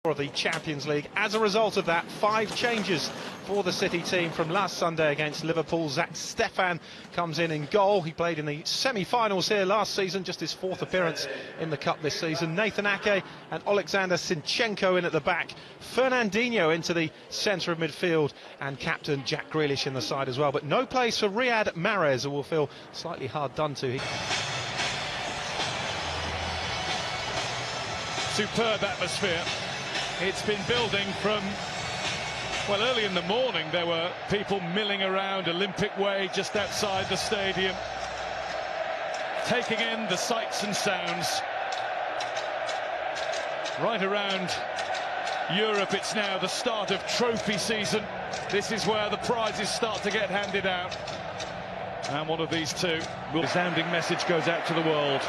of the Champions League. As a result of that, 5 changes for the City team from last Sunday against Liverpool. Extended comes in goal. He played in the semi-finals here last season, just his 4th appearance in the Cup this season. Nathan Ake and Alexander Zinchenko in at the back. Fernandinho into the centre of midfield, and captain Jack Grealish in the side as well. But no place for Riyad Mahrez, who will feel slightly hard done to. Superb atmosphere. It's been building from, well, early in the morning. There were people milling around Olympic Way just outside the stadium, taking in the sights and sounds. Right around Europe, it's now the start of trophy season. This is where the prizes start to get handed out. And one of these two, a resounding message goes out to the world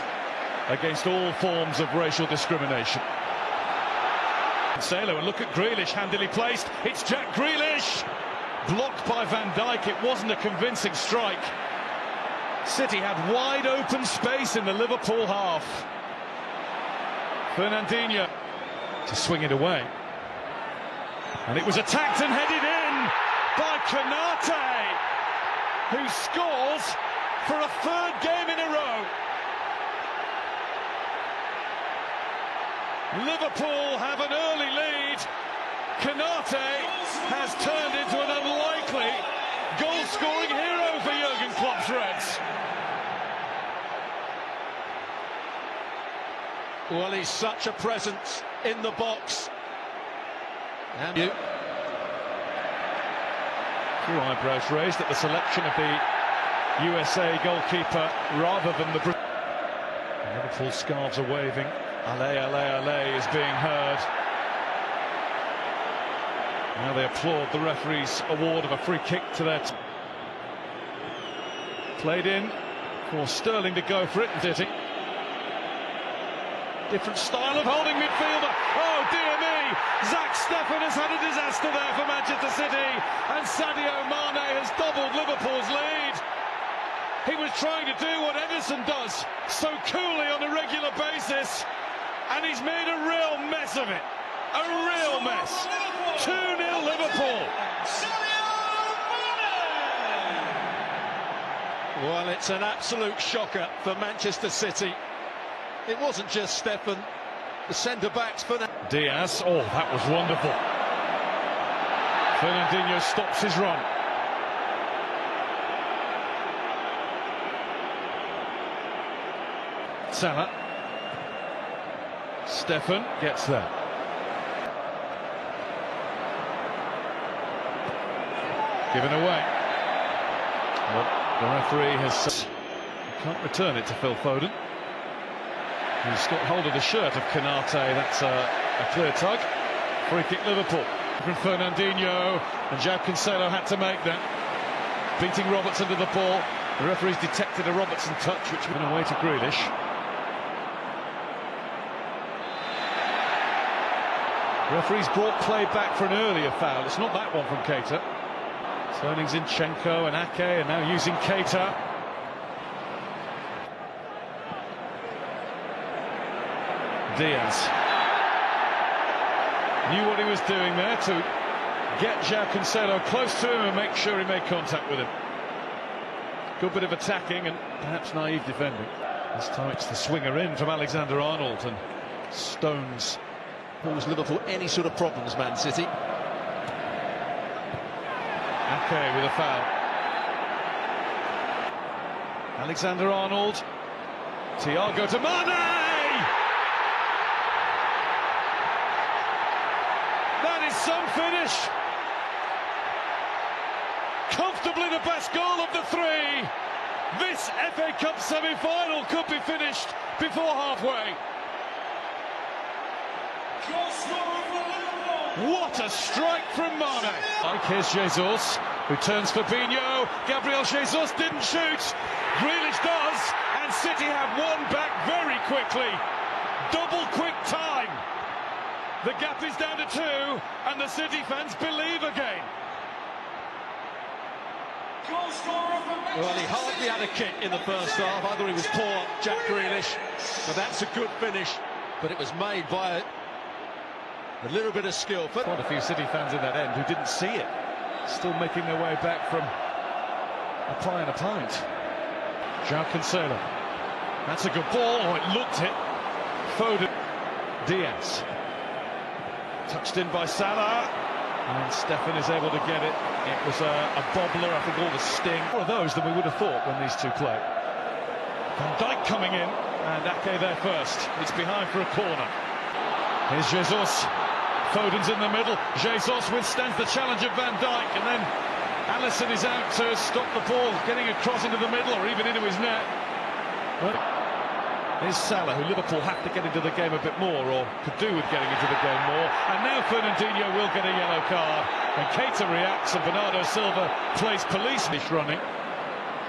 against all forms of racial discrimination. Cancelo, and look at Grealish, handily placed. It's Jack Grealish, blocked by Van Dijk. It wasn't a convincing strike. City had wide open space in the Liverpool half. Fernandinho to swing it away, and it was attacked and headed in by Konate, who scores for a 3rd game in a row. Liverpool have an early lead. Konate has turned into an unlikely goal-scoring hero for Jurgen Klopp's Reds. Well, he's such a presence in the box. And A few eyebrows raised at the selection of the USA goalkeeper rather than the Liverpool scarves are waving. Allez, allez, allez is being heard. Now they applaud the referee's award of a free kick to their team. Played in for Sterling to go for it. City. Different style of holding midfielder. Oh dear me! Zach Steffen has had a disaster there for Manchester City, and Sadio Mane has doubled Liverpool's lead. He was trying to do what Ederson does so coolly on a regular basis, and he's made a real mess of it. A real mess. 2-0 Liverpool. well, it's an absolute shocker for Manchester City. It wasn't just Steffen, the centre-backs. Diaz, oh, that was wonderful. Fernandinho stops his run. Salah. Steffen gets there. Given away. Well, the referee has... can't return it to Phil Foden. He's got hold of the shirt of Konate. That's a clear tug. Free kick Liverpool. From Fernandinho, and João Cancelo had to make that. Beating Robertson to the ball. The referee's detected a Robertson touch, which went away to Grealish. Referee's brought play back for an earlier foul. It's not that one from Keita. Turning Zinchenko and Ake, and now using Keita. Diaz knew what he was doing there to get João Cancelo close to him and make sure he made contact with him. Good bit of attacking and perhaps naive defending. This time it's the swinger in from Alexander-Arnold, and Stones Cause Liverpool any sort of problems, Man City. Ake with a foul. Alexander-Arnold. Thiago to Mane! That is some finish. Comfortably the best goal of the 3. This FA Cup semi-final could be finished before halfway. What a strike from Mane. Like here's Jesus, who turns Fabinho. Gabriel Jesus didn't shoot. Grealish does, and City have won back very quickly. Double quick time. The gap is down to 2, and the City fans believe again. Well, he hardly had a kick in the first half. I thought he was poor, Jack Grealish. But that's a good finish. But it was made by A little bit of skill. Quite a few City fans in that end who didn't see it. Still making their way back from applying a pint. João Cancelo. That's a good ball. Oh, it looked it. Foden. Diaz. Touched in by Salah. And Stefan is able to get it. It was a bobbler, I think all the sting. More of those than we would have thought when these two play. Van Dijk coming in. And Ake there first. It's behind for a corner. Here's Jesus. Foden's in the middle. Jesus withstands the challenge of Van Dijk. And then Alisson is out to stop the ball getting across into the middle or even into his net. But here's Salah, who Liverpool have to get into the game a bit more, or could do with getting into the game more. And now Fernandinho will get a yellow card. And Keita reacts and Bernardo Silva plays police. He's running.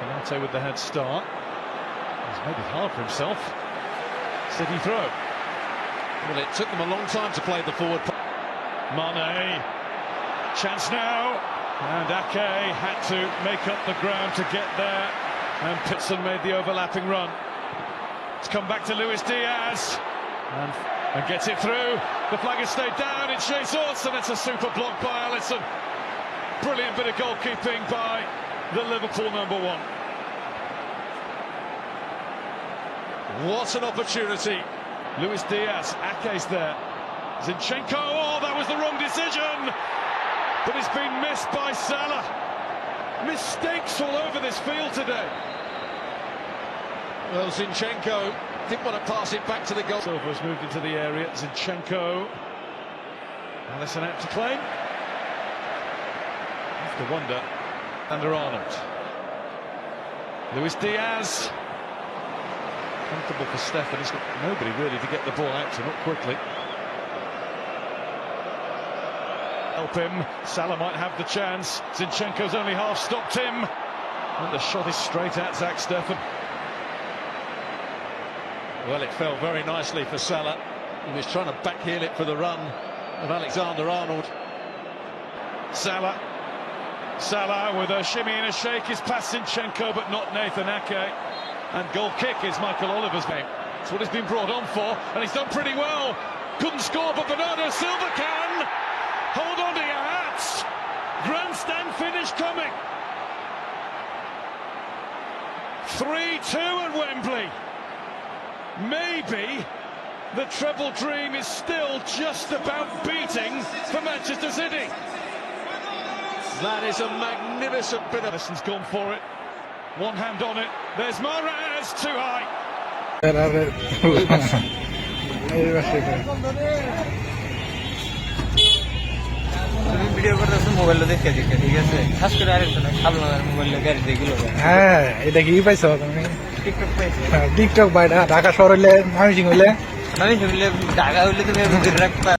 Konate with the head start. He's made it hard for himself. City throw. Well, it took them a long time to play the forward. Mane. Chance now. And Ake had to make up the ground to get there. And Pitson made the overlapping run. It's come back to Luis Diaz. And gets it through. The flag has stayed down. It's Jesus, and it's a super block by Alisson. Brilliant bit of goalkeeping by the Liverpool number one. What an opportunity. Luis Diaz, Ake's there. Zinchenko, oh, that was the wrong decision. But it's been missed by Salah. Mistakes all over this field today. Well, Zinchenko didn't want to pass it back to the goal. Silva has moved into the area. Zinchenko. Alisson out to claim. Have to wonder. Under Arnold. Luis Diaz. Comfortable for Stefan. He's got nobody really to get the ball out to, not quickly. Help him. Salah might have the chance. Zinchenko's only half stopped him. And the shot is straight at Zach Stefan. Well, it fell very nicely for Salah. He was trying to backheel it for the run of Alexander-Arnold. Salah with a shimmy and a shake is past Zinchenko, but not Nathan Ake. And goal kick is Michael Oliver's game. That's what he's been brought on for, and he's done pretty well. Couldn't score, but Bernardo Silva can. Hold on to your hats. Grandstand finish coming. 3-2 at Wembley. Maybe the treble dream is still just about beating for Manchester City. That is a magnificent bit of... Alisson's gone for it. One hand on it. There's Mahrez, too high. Video করতেছ mobile দেখে দেখে ঠিক আছে খাস করে আরেকটা না খাবলা mobile গাড়ি দেখলো হ্যাঁ এটা কি পাইছো তুমি টিকটক পাইছো টিকটক বাইরে ঢাকা শহর হইলে মাইমিং হইলে ঢাকা হইলে তুমি রাখবা